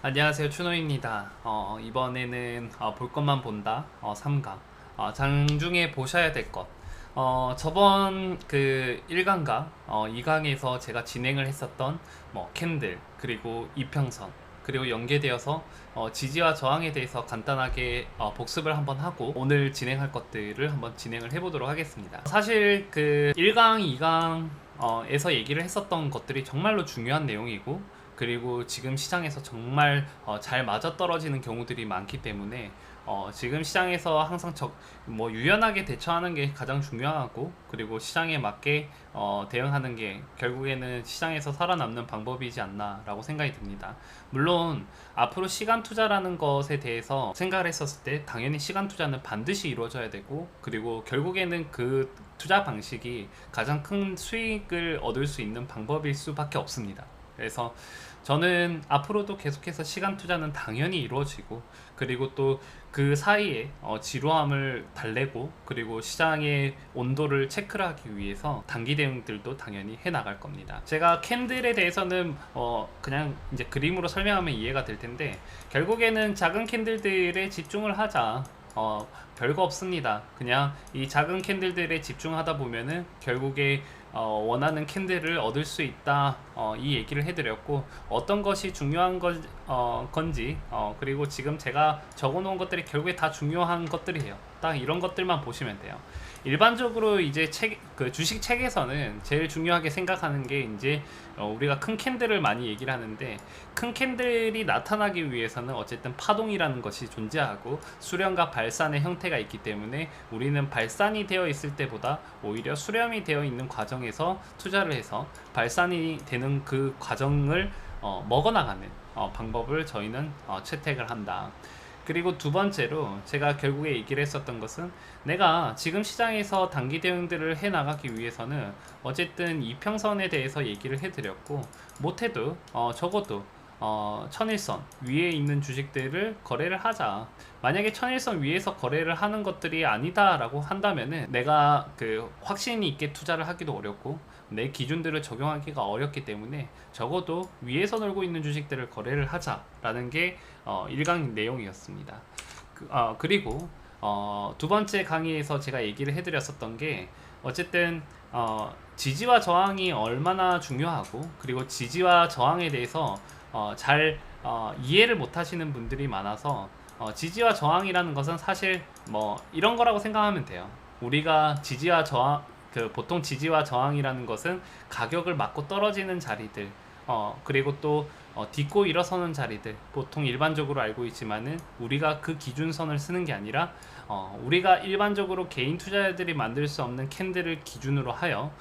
안녕하세요, 추노입니다. 이번에는 볼 것만 본다 3강 장중에 보셔야 될 것. 저번 그 1강과 2강에서 제가 진행을 했었던 캔들 그리고 이평선 그리고 연계되어서 지지와 저항에 대해서 간단하게 복습을 한번 하고 오늘 진행할 것들을 한번 진행을 해보도록 하겠습니다. 사실 그 1강, 2강 에서 얘기를 했었던 것들이 정말로 중요한 내용이고, 그리고 지금 시장에서 정말 잘 맞아떨어지는 경우들이 많기 때문에 지금 시장에서 항상 유연하게 대처하는 게 가장 중요하고, 그리고 시장에 맞게 대응하는 게 결국에는 시장에서 살아남는 방법이지 않나라고 생각이 듭니다. 물론 앞으로 시간 투자라는 것에 대해서 생각을 했었을 때 당연히 시간 투자는 반드시 이루어져야 되고, 그리고 결국에는 그 투자 방식이 가장 큰 수익을 얻을 수 있는 방법일 수밖에 없습니다. 그래서 저는 앞으로도 계속해서 시간 투자는 당연히 이루어지고, 그리고 또 그 사이에 지루함을 달래고, 그리고 시장의 온도를 체크를 하기 위해서 단기 대응들도 당연히 해 나갈 겁니다. 제가 캔들에 대해서는 그냥 이제 그림으로 설명하면 이해가 될 텐데, 결국에는 작은 캔들들에 집중을 하자. 별거 없습니다. 그냥 이 작은 캔들들에 집중하다 보면은 결국에 원하는 캔들을 얻을 수 있다, 이 얘기를 해드렸고, 어떤 것이 중요한 건지, 그리고 지금 제가 적어놓은 것들이 결국에 다 중요한 것들이에요. 딱 이런 것들만 보시면 돼요. 일반적으로 이제 그 주식 책에서는 제일 중요하게 생각하는 게 이제 우리가 큰 캔들을 많이 얘기를 하는데, 큰 캔들이 나타나기 위해서는 어쨌든 파동이라는 것이 존재하고 수렴과 발산의 형태가 있기 때문에 우리는 발산이 되어 있을 때보다 오히려 수렴이 되어 있는 과정에서 투자를 해서 발산이 되는 그 과정을 먹어나가는 방법을 저희는 채택을 한다. 그리고 두 번째로 제가 결국에 얘기를 했었던 것은, 내가 지금 시장에서 단기 대응들을 해 나가기 위해서는 어쨌든 이평선에 대해서 얘기를 해드렸고, 못해도 적어도 천일선 위에 있는 주식들을 거래를 하자. 만약에 천일선 위에서 거래를 하는 것들이 아니다 라고 한다면은 내가 그 확신이 있게 투자를 하기도 어렵고 내 기준들을 적용하기가 어렵기 때문에 적어도 위에서 놀고 있는 주식들을 거래를 하자라는 게 1강 내용이었습니다. 그리고 두 번째 강의에서 제가 얘기를 해드렸었던 게, 어쨌든 지지와 저항이 얼마나 중요하고, 그리고 지지와 저항에 대해서 잘 이해를 못 하시는 분들이 많아서, 지지와 저항이라는 것은 사실 이런 거라고 생각하면 돼요. 우리가 지지와 저항, 보통 지지와 저항이라는 것은 가격을 맞고 떨어지는 자리들, 그리고 또 딛고 일어서는 자리들, 보통 일반적으로 알고 있지만은 우리가 그 기준선을 쓰는 게 아니라 우리가 일반적으로 개인 투자자들이 만들 수 없는 캔들을 기준으로 하여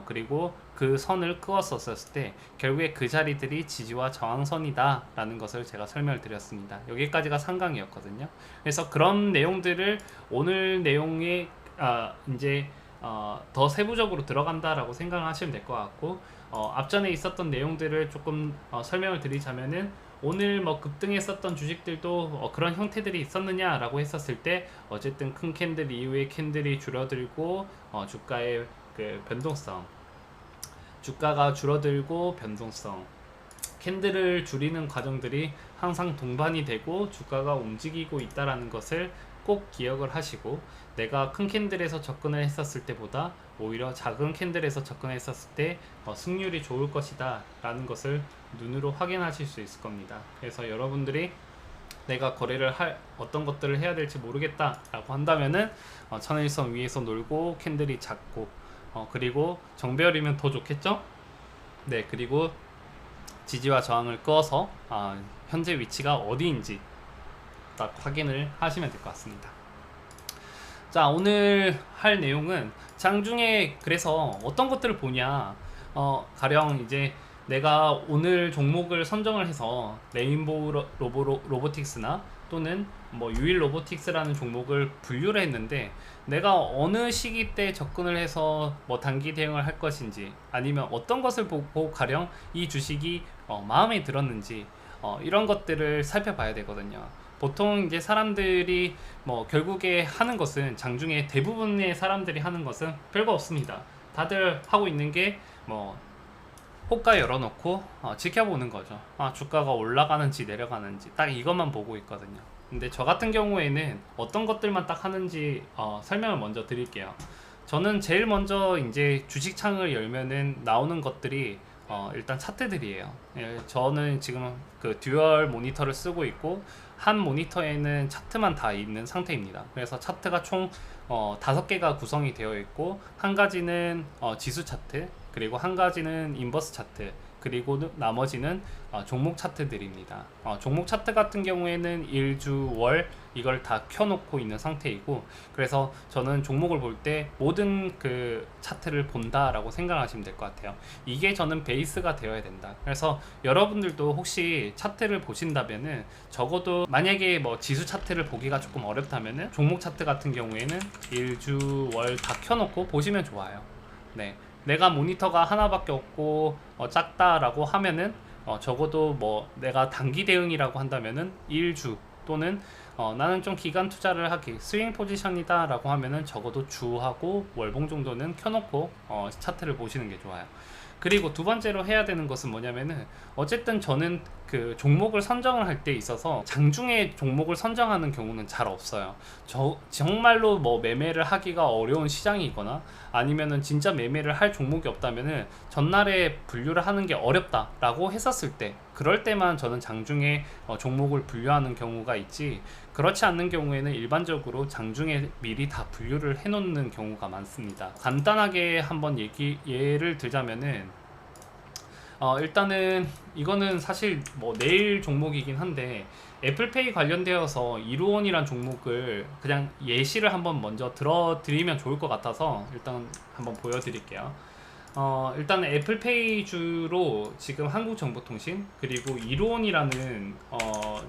그리고 그 선을 그었었을 때 결국에 그 자리들이 지지와 저항선이다 라는 것을 제가 설명을 드렸습니다. 여기까지가 3강이었거든요. 그래서 그런 내용들을 오늘 내용에 이제 더 세부적으로 들어간다라고 생각하시면 될 것 같고, 앞전에 있었던 내용들을 조금 설명을 드리자면은, 오늘 급등했었던 주식들도 그런 형태들이 있었느냐라고 했었을 때, 어쨌든 큰 캔들 이후에 캔들이 줄어들고 주가의 그 변동성, 주가가 줄어들고 변동성, 캔들을 줄이는 과정들이 항상 동반이 되고 주가가 움직이고 있다라는 것을 꼭 기억을 하시고, 내가 큰 캔들에서 접근을 했었을 때보다 오히려 작은 캔들에서 접근했었을 때 승률이 좋을 것이다 라는 것을 눈으로 확인하실 수 있을 겁니다. 그래서 여러분들이 내가 거래를 어떤 것들을 해야 될지 모르겠다 라고 한다면은 천일선 위에서 놀고 캔들이 작고, 그리고 정배열이면 더 좋겠죠? 네, 그리고 지지와 저항을 끄어서 현재 위치가 어디인지 딱 확인을 하시면 될 것 같습니다. 자, 오늘 할 내용은 장중에 그래서 어떤 것들을 보냐, 가령 이제 내가 오늘 종목을 선정을 해서 레인보우 로보틱스나 또는 유일 로보틱스라는 종목을 분류를 했는데, 내가 어느 시기 때 접근을 해서 단기 대응을 할 것인지, 아니면 어떤 것을 보고 가령 이 주식이 마음에 들었는지, 이런 것들을 살펴봐야 되거든요. 보통 이제 사람들이 결국에 하는 것은, 장중에 대부분의 사람들이 하는 것은 별거 없습니다. 다들 하고 있는 게 호가 열어놓고 지켜보는 거죠. 주가가 올라가는지 내려가는지 딱 이것만 보고 있거든요. 근데 저 같은 경우에는 어떤 것들만 딱 하는지 설명을 먼저 드릴게요. 저는 제일 먼저 이제 주식창을 열면은 나오는 것들이 일단 차트들이에요. 예, 저는 지금 그 듀얼 모니터를 쓰고 있고 한 모니터에는 차트만 다 있는 상태입니다. 그래서 차트가 총 5개가 구성이 되어 있고 한 가지는 지수 차트, 그리고 한 가지는 인버스 차트, 그리고 나머지는 종목 차트들입니다. 종목 차트 같은 경우에는 일주, 월 이걸 다 켜놓고 있는 상태이고, 그래서 저는 종목을 볼 때 모든 그 차트를 본다라고 생각하시면 될 것 같아요. 이게 저는 베이스가 되어야 된다. 그래서 여러분들도 혹시 차트를 보신다면은 적어도 만약에 뭐 지수 차트를 보기가 조금 어렵다면은 종목 차트 같은 경우에는 일주, 월 다 켜놓고 보시면 좋아요. 네. 내가 모니터가 하나밖에 없고 작다라고 하면은 적어도 뭐 내가 단기 대응이라고 한다면은 일주 또는 나는 좀 기간 투자를 하기 스윙 포지션이다 라고 하면은 적어도 주하고 월봉 정도는 켜놓고 차트를 보시는 게 좋아요. 그리고 두 번째로 해야 되는 것은 뭐냐면은 어쨌든 저는 그 종목을 선정을 할 때 있어서 장중에 종목을 선정하는 경우는 잘 없어요. 정말로 뭐 매매를 하기가 어려운 시장이거나 아니면은 진짜 매매를 할 종목이 없다면은 전날에 분류를 하는 게 어렵다라고 했었을 때, 그럴 때만 저는 장중에 종목을 분류하는 경우가 있지, 그렇지 않는 경우에는 일반적으로 장중에 미리 다 분류를 해 놓는 경우가 많습니다. 간단하게 한번 예를 들자면은 일단은 이거는 사실 뭐 내일 종목이긴 한데 애플페이 관련되어서 이루온이란 종목을 그냥 예시를 한번 먼저 들어드리면 좋을 것 같아서 일단 한번 보여드릴게요. 일단 애플페이 주로 지금 한국정보통신 그리고 이루온이라는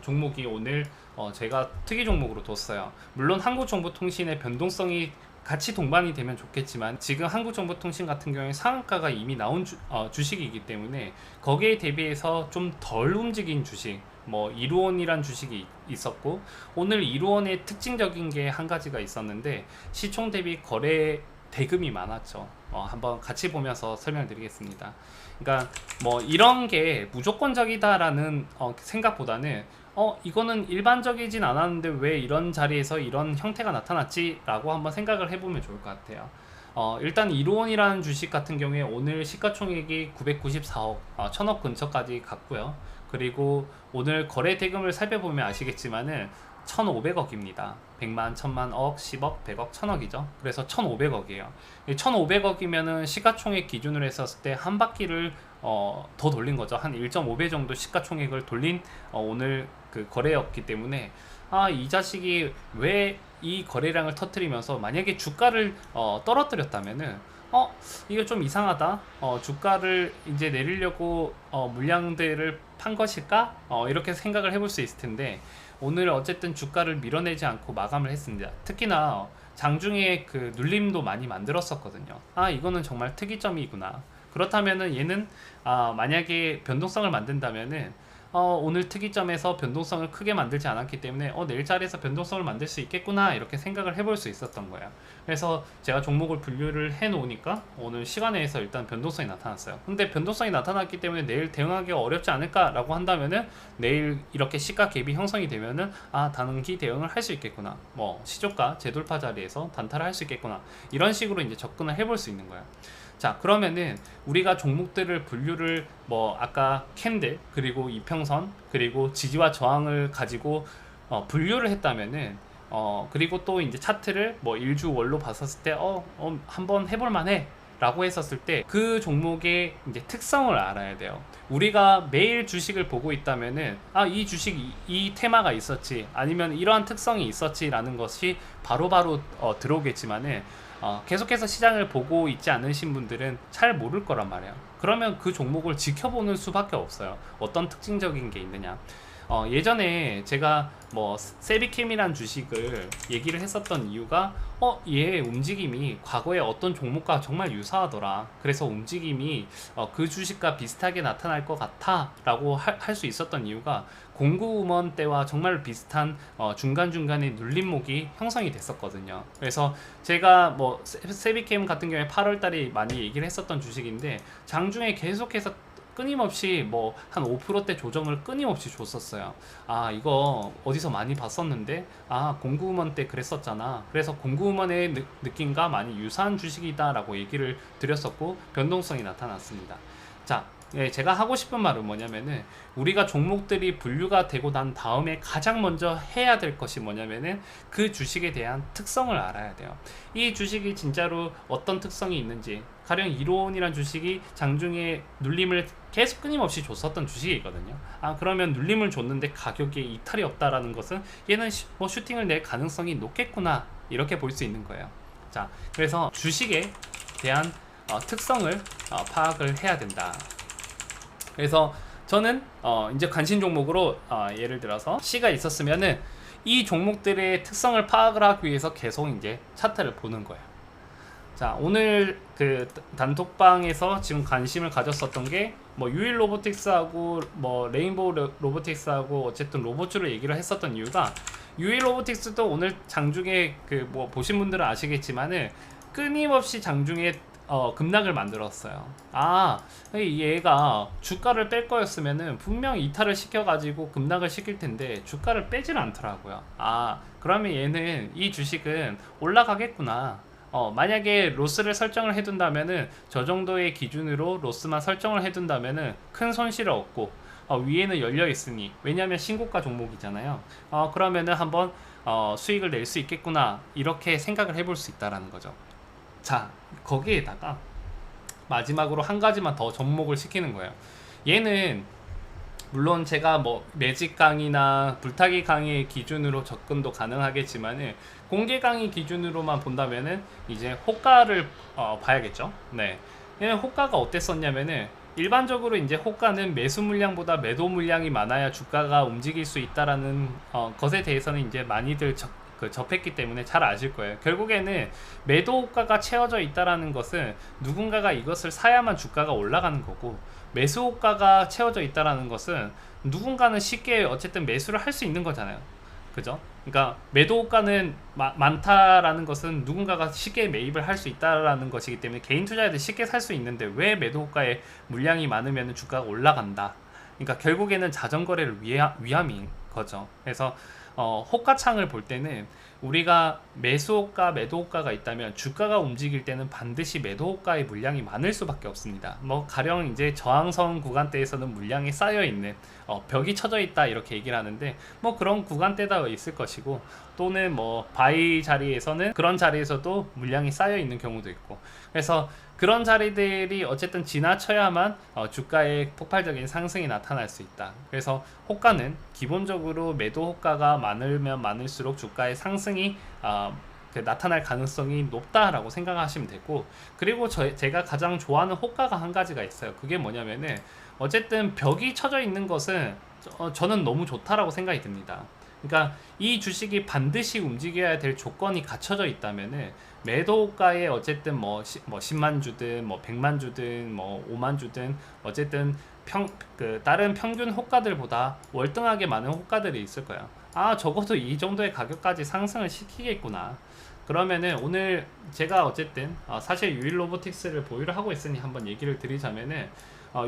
종목이 오늘 제가 특이 종목으로 뒀어요. 물론 한국정보통신의 변동성이 같이 동반이 되면 좋겠지만 지금 한국정보통신 같은 경우에 상한가가 이미 나온 주식이기 때문에 거기에 대비해서 좀 덜 움직인 주식, 뭐 이루온이란 주식이 있었고, 오늘 이루온의 특징적인 게 한 가지가 있었는데 시총 대비 거래 대금이 많았죠. 한번 같이 보면서 설명드리겠습니다. 그러니까 뭐 이런 게 무조건적이다라는 생각보다는 이거는 일반적이진 않았는데 왜 이런 자리에서 이런 형태가 나타났지? 라고 한번 생각을 해보면 좋을 것 같아요. 일단 이루온이라는 주식 같은 경우에 오늘 시가총액이 994억, 1000억 근처까지 갔고요. 그리고 오늘 거래 대금을 살펴보면 아시겠지만은 1500억입니다. 100만, 1000만, 억, 10억, 100억, 1000억이죠. 그래서 1500억이에요. 1500억이면은 시가총액 기준으로 했었을 때 한 바퀴를 더 돌린 거죠. 한 1.5배 정도 시가총액을 돌린 오늘 그 거래였기 때문에 이 자식이 왜 이 거래량을 터뜨리면서 만약에 주가를 떨어뜨렸다면은 이거 좀 이상하다. 주가를 이제 내리려고 물량들을 판 것일까? 이렇게 생각을 해볼 수 있을 텐데 오늘 어쨌든 주가를 밀어내지 않고 마감을 했습니다. 특히나 장중에 그 눌림도 많이 만들었었거든요. 이거는 정말 특이점이구나. 그렇다면은 얘는 만약에 변동성을 만든다면은 오늘 특이점에서 변동성을 크게 만들지 않았기 때문에 내일 자리에서 변동성을 만들 수 있겠구나 이렇게 생각을 해볼 수 있었던 거예요. 그래서 제가 종목을 분류를 해 놓으니까 오늘 시간에서 일단 변동성이 나타났어요. 근데 변동성이 나타났기 때문에 내일 대응하기가 어렵지 않을까 라고 한다면은 내일 이렇게 시가 갭이 형성이 되면은 단기 대응을 할 수 있겠구나, 뭐 시초가 재돌파 자리에서 단타를 할 수 있겠구나, 이런 식으로 이제 접근을 해볼 수 있는 거예요. 자, 그러면은 우리가 종목들을 분류를 뭐 아까 캔들 그리고 이평선 그리고 지지와 저항을 가지고 분류를 했다면은 그리고 또 이제 차트를 뭐 일주 월로 봤었을 때 한번 해볼 만해 라고 했었을 때 그 종목의 이제 특성을 알아야 돼요. 우리가 매일 주식을 보고 있다면은 이 주식 이 테마가 있었지, 아니면 이러한 특성이 있었지 라는 것이 바로바로 들어오겠지만은 계속해서 시장을 보고 있지 않으신 분들은 잘 모를 거란 말이에요. 그러면 그 종목을 지켜보는 수밖에 없어요. 어떤 특징적인 게 있느냐. 예전에 제가 뭐 세비캠이란 주식을 얘기를 했었던 이유가 얘 움직임이 과거에 어떤 종목과 정말 유사하더라. 그래서 움직임이 그 주식과 비슷하게 나타날 것 같아 라고 할 수 있었던 이유가 공구음원 때와 정말 비슷한 중간중간에 눌림목이 형성이 됐었거든요. 그래서 제가 뭐 세비캠 같은 경우에 8월달에 많이 얘기를 했었던 주식인데 장중에 계속해서 끊임없이 뭐 한 5%대 조정을 끊임없이 줬었어요. 아, 이거 어디서 많이 봤었는데, 아, 공구우먼 때 그랬었잖아. 그래서 공구우먼의 느낌과 많이 유사한 주식이다라고 얘기를 드렸었고, 변동성이 나타났습니다. 자, 예, 제가 하고 싶은 말은 뭐냐면은, 우리가 종목들이 분류가 되고 난 다음에 가장 먼저 해야 될 것이 뭐냐면은, 그 주식에 대한 특성을 알아야 돼요. 이 주식이 진짜로 어떤 특성이 있는지, 가령 이로온이란 주식이 장중에 눌림을 계속 끊임없이 줬었던 주식이 있거든요. 아, 그러면 눌림을 줬는데 가격에 이탈이 없다라는 것은 얘는 뭐 슈팅을 낼 가능성이 높겠구나, 이렇게 볼 수 있는 거예요. 자, 그래서 주식에 대한 특성을 파악을 해야 된다. 그래서 저는 이제 관심 종목으로 예를 들어서 C가 있었으면은 이 종목들의 특성을 파악을 하기 위해서 계속 이제 차트를 보는 거예요. 자, 오늘 그 단톡방에서 지금 관심을 가졌었던 게 뭐 유일 로보틱스하고 뭐 레인보우 로보틱스하고 어쨌든 로봇주를 얘기를 했었던 이유가, 유일 로보틱스도 오늘 장중에 그 뭐 보신 분들은 아시겠지만은 끊임없이 장중에 급락을 만들었어요. 아, 얘가 주가를 뺄 거였으면은 분명 이탈을 시켜가지고 급락을 시킬 텐데 주가를 빼질 않더라고요. 아, 그러면 얘는, 이 주식은 올라가겠구나. 만약에 로스를 설정을 해둔다면은, 저 정도의 기준으로 로스만 설정을 해둔다면은 큰 손실을 얻고, 위에는 열려 있으니, 왜냐하면 신고가 종목이잖아요. 그러면은 한번 수익을 낼 수 있겠구나, 이렇게 생각을 해볼 수 있다라는 거죠. 자, 거기에다가 마지막으로 한 가지만 더 접목을 시키는 거예요. 얘는 물론 제가 뭐 매직 강의나 불타기 강의 기준으로 접근도 가능하겠지만은, 공개 강의 기준으로만 본다면은 이제 호가를 봐야겠죠. 네, 얘는 호가가 어땠었냐면은, 일반적으로 이제 호가는 매수 물량보다 매도 물량이 많아야 주가가 움직일 수 있다라는 것에 대해서는 이제 많이들 접했기 때문에 잘 아실 거예요. 결국에는 매도 호가가 채워져 있다라는 것은 누군가가 이것을 사야만 주가가 올라가는 거고, 매수 호가가 채워져 있다라는 것은 누군가는 쉽게 어쨌든 매수를 할 수 있는 거잖아요. 그죠? 그러니까 매도 호가는 많다라는 것은 누군가가 쉽게 매입을 할 수 있다라는 것이기 때문에 개인 투자자들이 쉽게 살 수 있는데, 왜 매도 호가에 물량이 많으면 주가가 올라간다. 그러니까 결국에는 자전거래를 위함인 거죠. 그래서 호가창을 볼 때는 우리가 매수호가, 매도호가가 있다면 주가가 움직일 때는 반드시 매도호가의 물량이 많을 수밖에 없습니다. 뭐 가령 이제 저항선 구간대에서는 물량이 쌓여 있는 벽이 쳐져 있다, 이렇게 얘기를 하는데, 뭐 그런 구간대가 있을 것이고, 또는 뭐 바이 자리에서는 그런 자리에서도 물량이 쌓여 있는 경우도 있고, 그래서 그런 자리들이 어쨌든 지나쳐야만 주가의 폭발적인 상승이 나타날 수 있다. 그래서 호가는 기본적으로 매도 호가가 많으면 많을수록 주가의 상승이 나타날 가능성이 높다라고 생각하시면 되고, 그리고 제가 가장 좋아하는 호가가 한 가지가 있어요. 그게 뭐냐면은, 어쨌든 벽이 쳐져 있는 것은 저는 너무 좋다라고 생각이 듭니다. 그러니까 이 주식이 반드시 움직여야 될 조건이 갖춰져 있다면은, 매도가에 어쨌든 뭐 10만 주든 뭐 100만 주든 뭐 5만 주든 어쨌든 다른 평균 호가들보다 월등하게 많은 호가들이 있을 거예요. 아, 적어도 이 정도의 가격까지 상승을 시키겠구나. 그러면은 오늘 제가 어쨌든 사실 유일 로보틱스를 보유를 하고 있으니 한번 얘기를 드리자면은,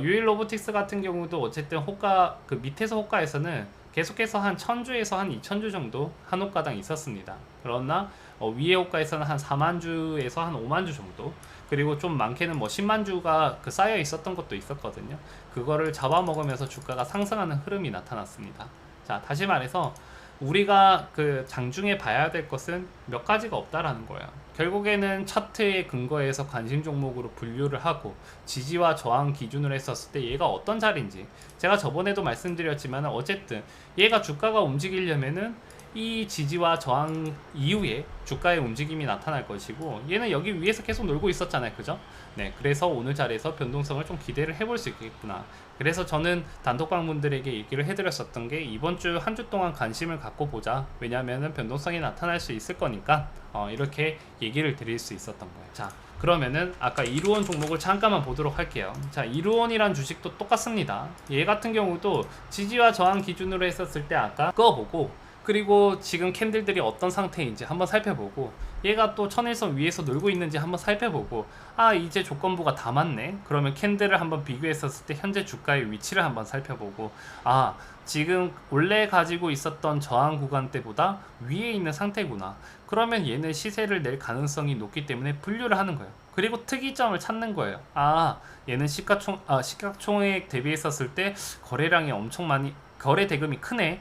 유일 로보틱스 같은 경우도 어쨌든 호가, 그 밑에서 호가에서는 계속해서 한 1000주에서 한 2000주 정도 한 호가당 있었습니다. 그러나 위에 호가에서는 한 4만주에서 한 5만주 정도, 그리고 좀 많게는 뭐 10만주가 쌓여 있었던 것도 있었거든요. 그거를 잡아먹으면서 주가가 상승하는 흐름이 나타났습니다. 자, 다시 말해서 우리가 그 장중에 봐야 될 것은 몇 가지가 없다라는 거예요. 결국에는 차트에 근거해서 관심 종목으로 분류를 하고, 지지와 저항 기준으로 했었을 때 얘가 어떤 자리인지, 제가 저번에도 말씀드렸지만 어쨌든 얘가 주가가 움직이려면은 이 지지와 저항 이후에 주가의 움직임이 나타날 것이고, 얘는 여기 위에서 계속 놀고 있었잖아요. 그죠? 네, 그래서 오늘 자리에서 변동성을 좀 기대를 해볼 수 있겠구나. 그래서 저는 단톡방 분들에게 얘기를 해드렸었던 게, 이번 주 한 주 동안 관심을 갖고 보자. 왜냐하면 변동성이 나타날 수 있을 거니까 이렇게 얘기를 드릴 수 있었던 거예요. 자, 그러면은 아까 이루온 종목을 잠깐만 보도록 할게요. 자, 이루온이란 주식도 똑같습니다. 얘 같은 경우도 지지와 저항 기준으로 했었을 때 아까 그거 보고, 그리고 지금 캔들들이 어떤 상태인지 한번 살펴보고, 얘가 또 천일선 위에서 놀고 있는지 한번 살펴보고, 아 이제 조건부가 다 맞네, 그러면 캔들을 한번 비교했었을 때 현재 주가의 위치를 한번 살펴보고, 아 지금 원래 가지고 있었던 저항 구간대보다 위에 있는 상태구나, 그러면 얘는 시세를 낼 가능성이 높기 때문에 분류를 하는 거예요. 그리고 특이점을 찾는 거예요. 아 얘는 시가총액 대비했었을 때 거래량이 엄청 많이, 거래 대금이 크네,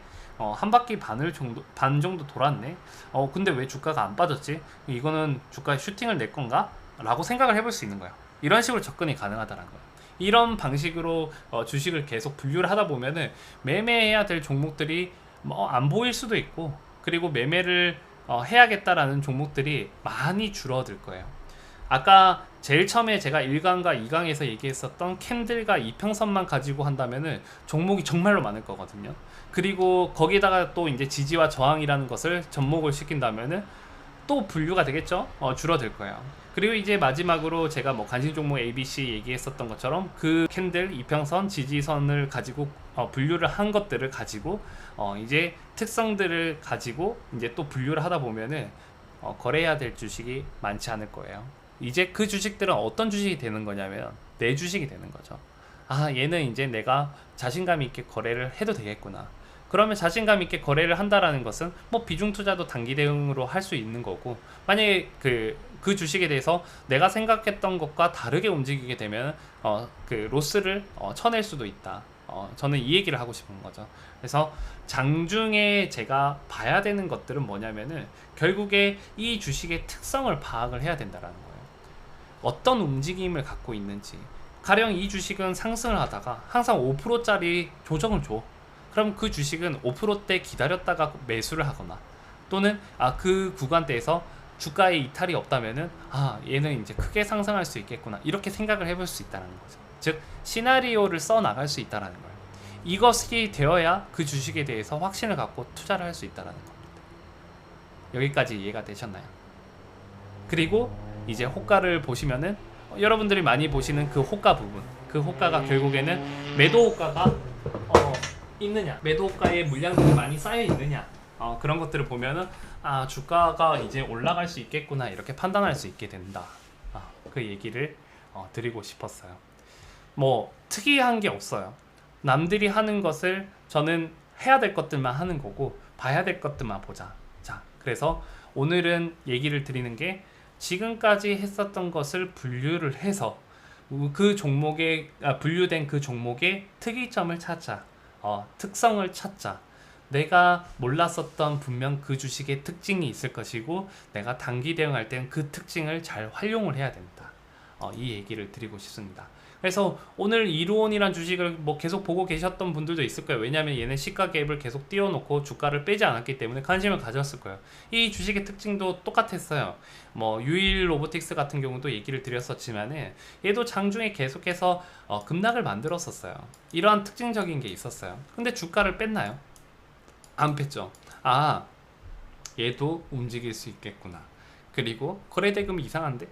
한 바퀴 반 정도 돌았네. 근데 왜 주가가 안 빠졌지? 이거는 주가에 슈팅을 낼 건가? 라고 생각을 해볼 수 있는 거예요. 이런 식으로 접근이 가능하다는 거예요. 이런 방식으로 주식을 계속 분류를 하다 보면은 매매해야 될 종목들이 뭐 안 보일 수도 있고, 그리고 매매를 해야겠다라는 종목들이 많이 줄어들 거예요. 아까 제일 처음에 제가 1강과 2강에서 얘기했었던 캔들과 이평선만 가지고 한다면은 종목이 정말로 많을 거거든요. 그리고 거기다가 또 이제 지지와 저항이라는 것을 접목을 시킨다면은 또 분류가 되겠죠? 줄어들 거예요. 그리고 이제 마지막으로 제가 뭐 관심 종목 ABC 얘기했었던 것처럼 그 캔들, 이평선, 지지선을 가지고 분류를 한 것들을 가지고 이제 특성들을 가지고 이제 또 분류를 하다 보면은 거래해야 될 주식이 많지 않을 거예요. 이제 그 주식들은 어떤 주식이 되는 거냐면 내 주식이 되는 거죠. 아 얘는 이제 내가 자신감 있게 거래를 해도 되겠구나. 그러면 자신감 있게 거래를 한다라는 것은 뭐 비중 투자도 단기 대응으로 할 수 있는 거고, 만약에 그 주식에 대해서 내가 생각했던 것과 다르게 움직이게 되면 그 로스를 쳐낼 수도 있다. 저는 이 얘기를 하고 싶은 거죠. 그래서 장중에 제가 봐야 되는 것들은 뭐냐면은 결국에 이 주식의 특성을 파악을 해야 된다라는 거예요. 어떤 움직임을 갖고 있는지. 가령 이 주식은 상승을 하다가 항상 5%짜리 조정을 줘. 그럼 그 주식은 5%대 기다렸다가 매수를 하거나, 또는 그 구간대에서 주가에 이탈이 없다면은 얘는 이제 크게 상승할 수 있겠구나, 이렇게 생각을 해볼 수 있다는 거죠. 즉 시나리오를 써 나갈 수 있다는 거예요. 이것이 되어야 그 주식에 대해서 확신을 갖고 투자를 할 수 있다는 겁니다. 여기까지 이해가 되셨나요? 그리고 이제 호가를 보시면은 여러분들이 많이 보시는 그 호가 부분, 그 호가가 결국에는 매도 호가가 있느냐, 매도 호가에 물량들이 많이 쌓여 있느냐, 그런 것들을 보면은 주가가 이제 올라갈 수 있겠구나, 이렇게 판단할 수 있게 된다. 그 얘기를 드리고 싶었어요. 뭐 특이한 게 없어요. 남들이 하는 것을 저는 해야 될 것들만 하는 거고, 봐야 될 것들만 보자. 자, 그래서 오늘은 얘기를 드리는 게, 지금까지 했었던 것을 분류를 해서 그 종목에 분류된 그 종목의 특이점을 찾자, 특성을 찾자. 내가 몰랐었던 분명 그 주식의 특징이 있을 것이고, 내가 단기 대응할 땐 그 특징을 잘 활용을 해야 된다. 이 얘기를 드리고 싶습니다. 그래서 오늘 이루온이란 주식을 뭐 계속 보고 계셨던 분들도 있을 거예요. 왜냐하면 얘는 시가 갭을 계속 띄워놓고 주가를 빼지 않았기 때문에 관심을 가졌을 거예요. 이 주식의 특징도 똑같았어요. 뭐 유일 로보틱스 같은 경우도 얘기를 드렸었지만은 얘도 장중에 계속해서 급락을 만들었었어요. 이러한 특징적인 게 있었어요. 근데 주가를 뺐나요? 안 뺐죠. 얘도 움직일 수 있겠구나. 그리고 거래대금이 이상한데?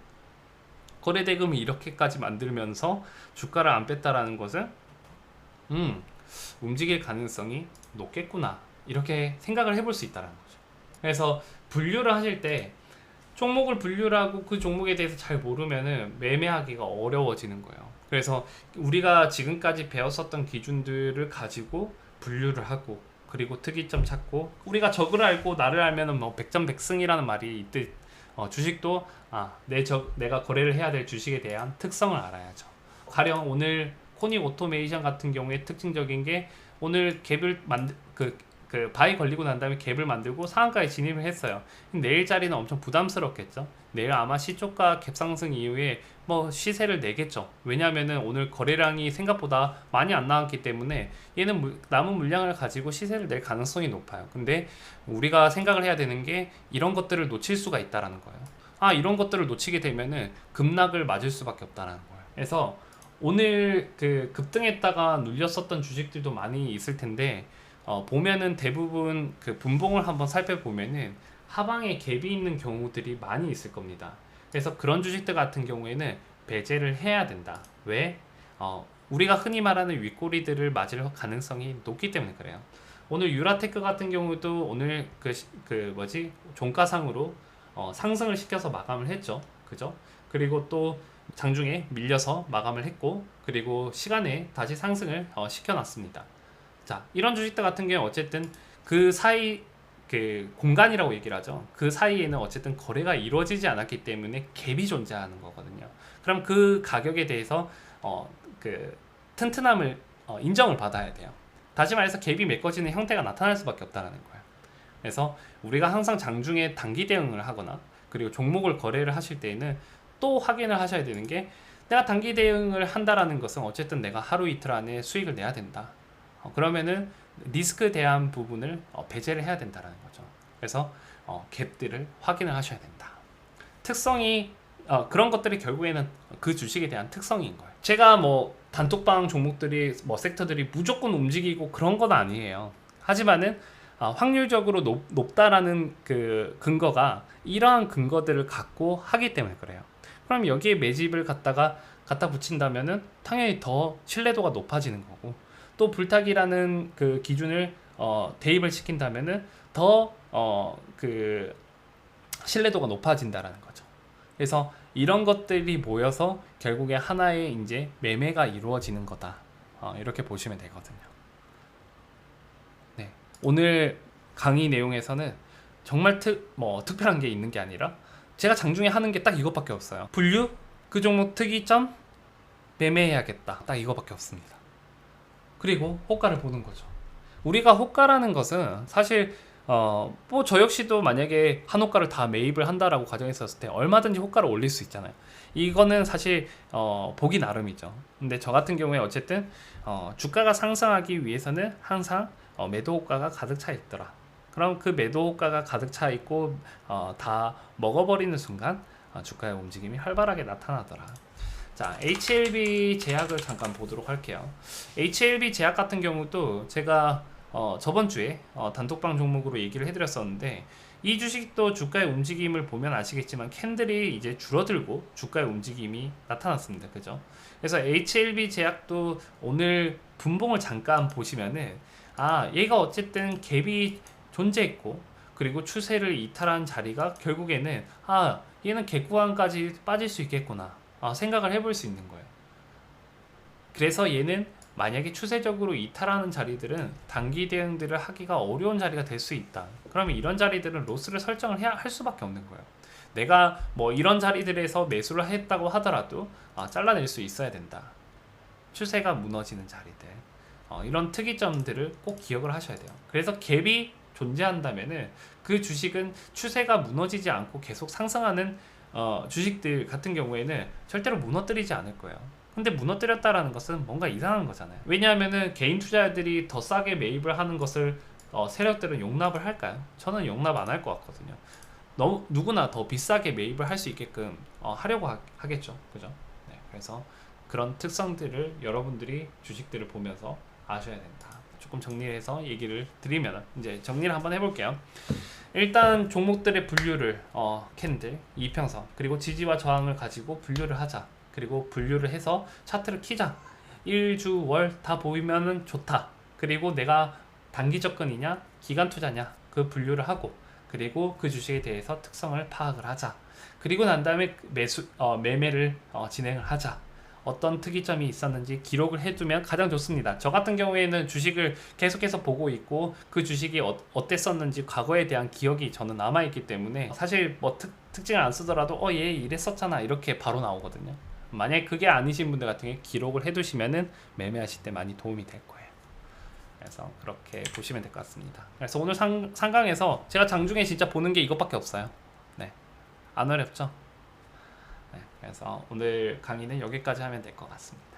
거래대금이 이렇게까지 만들면서 주가를 안 뺐다라는 것은 움직일 가능성이 높겠구나, 이렇게 생각을 해볼 수 있다는 거죠. 그래서 분류를 하실 때 종목을 분류를 하고 그 종목에 대해서 잘 모르면은 매매하기가 어려워지는 거예요. 그래서 우리가 지금까지 배웠었던 기준들을 가지고 분류를 하고, 그리고 특이점 찾고, 우리가 적을 알고 나를 알면은 뭐 백전백승이라는 말이 있듯 주식도 내가 거래를 해야 될 주식에 대한 특성을 알아야죠. 가령 오늘 코닉 오토메이션 같은 경우에 특징적인 게, 오늘 갭을 바이 걸리고 난 다음에 갭을 만들고 상한가에 진입을 했어요. 내일 자리는 엄청 부담스럽겠죠. 내일 아마 시초가 갭 상승 이후에 뭐 시세를 내겠죠. 왜냐하면은 오늘 거래량이 생각보다 많이 안 나왔기 때문에 얘는 남은 물량을 가지고 시세를 낼 가능성이 높아요. 근데 우리가 생각을 해야 되는 게, 이런 것들을 놓칠 수가 있다라는 거예요. 이런 것들을 놓치게 되면은 급락을 맞을 수밖에 없다라는 거예요. 그래서 오늘 그 급등했다가 눌렸었던 주식들도 많이 있을 텐데, 보면은 대부분 그 분봉을 한번 살펴보면은 하방에 갭이 있는 경우들이 많이 있을 겁니다. 그래서 그런 주식들 같은 경우에는 배제를 해야 된다. 왜? 우리가 흔히 말하는 윗꼬리들을 맞을 가능성이 높기 때문에 그래요. 오늘 유라테크 같은 경우도 오늘 그 뭐지 종가상으로 상승을 시켜서 마감을 했죠. 그죠? 그리고 또 장중에 밀려서 마감을 했고, 그리고 시간에 다시 상승을 시켜놨습니다. 자, 이런 주식들 같은 경우 어쨌든 그 사이 그 공간이라고 얘기를 하죠. 그 사이에는 어쨌든 거래가 이루어지지 않았기 때문에 갭이 존재하는 거거든요. 그럼 그 가격에 대해서 그 튼튼함을 인정을 받아야 돼요. 다시 말해서 갭이 메꿔지는 형태가 나타날 수밖에 없다는 거예요. 그래서 우리가 항상 장중에 단기 대응을 하거나 그리고 종목을 거래를 하실 때에는 또 확인을 하셔야 되는 게, 내가 단기 대응을 한다라는 것은 어쨌든 내가 하루 이틀 안에 수익을 내야 된다. 그러면은 리스크 대한 부분을 배제를 해야 된다라는 거죠. 그래서 갭들을 확인을 하셔야 된다. 특성이 그런 것들이 결국에는 그 주식에 대한 특성인 거예요. 제가 뭐 단톡방 종목들이 뭐 섹터들이 무조건 움직이고 그런 건 아니에요. 하지만은 확률적으로 높다라는 그 근거가 이러한 근거들을 갖고 하기 때문에 그래요. 그럼 여기에 매집을 갖다 붙인다면은 당연히 더 신뢰도가 높아지는 거고, 또 불타기라는 그 기준을 대입을 시킨다면은 더 그 신뢰도가 높아진다라는 거죠. 그래서 이런 것들이 모여서 결국에 하나의 이제 매매가 이루어지는 거다. 이렇게 보시면 되거든요. 네. 오늘 강의 내용에서는 정말 특별한 게 있는 게 아니라 제가 장중에 하는 게 딱 이것밖에 없어요. 분류, 그 종목 특이점, 매매해야겠다. 딱 이거밖에 없습니다. 그리고 호가를 보는 거죠. 우리가 호가라는 것은 사실 뭐 저 역시도 만약에 한 호가를 다 매입을 한다라고 가정했었을 때 얼마든지 호가를 올릴 수 있잖아요. 이거는 사실 보기 나름이죠. 근데 저 같은 경우에 어쨌든 주가가 상승하기 위해서는 항상 매도 호가가 가득 차 있더라. 그럼 그 매도 호가가 가득 차 있고 다 먹어버리는 순간 주가의 움직임이 활발하게 나타나더라. 자, HLB 제약을 잠깐 보도록 할게요. HLB 제약 같은 경우도 제가 저번 주에 단톡방 종목으로 얘기를 해드렸었는데, 이 주식도 주가의 움직임을 보면 아시겠지만 캔들이 이제 줄어들고 주가의 움직임이 나타났습니다. 그죠? 그래서 HLB 제약도 오늘 분봉을 잠깐 보시면은 얘가 어쨌든 갭이 존재했고, 그리고 추세를 이탈한 자리가 결국에는 얘는 갭 구간까지 빠질 수 있겠구나 생각을 해볼 수 있는 거예요. 그래서 얘는 만약에 추세적으로 이탈하는 자리들은 단기 대응들을 하기가 어려운 자리가 될 수 있다. 그러면 이런 자리들은 로스를 설정을 할 수밖에 없는 거예요. 내가 뭐 이런 자리들에서 매수를 했다고 하더라도 잘라낼 수 있어야 된다. 추세가 무너지는 자리들, 이런 특이점들을 꼭 기억을 하셔야 돼요. 그래서 갭이 존재한다면은 그 주식은 추세가 무너지지 않고 계속 상승하는 주식들 같은 경우에는 절대로 무너뜨리지 않을 거예요. 근데 무너뜨렸다라는 것은 뭔가 이상한 거잖아요. 왜냐하면은 개인 투자자들이 더 싸게 매입을 하는 것을 세력들은 용납을 할까요? 저는 용납 안 할 것 같거든요. 누구나 더 비싸게 매입을 할 수 있게끔 하려고 하겠죠. 그죠? 네, 그래서 그런 특성들을 여러분들이 주식들을 보면서 아셔야 된다. 조금 정리해서 얘기를 드리면 이제 정리를 한번 해볼게요. 일단 종목들의 분류를 캔들, 이평선, 그리고 지지와 저항을 가지고 분류를 하자. 그리고 분류를 해서 차트를 키자. 1주, 월 다 보이면은 좋다. 그리고 내가 단기 접근이냐, 기간 투자냐, 그 분류를 하고, 그리고 그 주식에 대해서 특성을 파악을 하자. 그리고 난 다음에 매매를 진행을 하자. 어떤 특이점이 있었는지 기록을 해두면 가장 좋습니다. 저 같은 경우에는 주식을 계속해서 보고 있고 그 주식이 어땠었는지 과거에 대한 기억이 저는 남아있기 때문에 사실 뭐 특징을 안 쓰더라도 얘 이랬었잖아 이렇게 바로 나오거든요. 만약에 그게 아니신 분들 같은 경우에 기록을 해두시면은 매매하실 때 많이 도움이 될 거예요. 그래서 그렇게 보시면 될 것 같습니다. 그래서 오늘 상강에서 제가 장중에 진짜 보는 게 이것밖에 없어요. 네, 안 어렵죠? 네, 그래서 오늘 강의는 여기까지 하면 될 것 같습니다.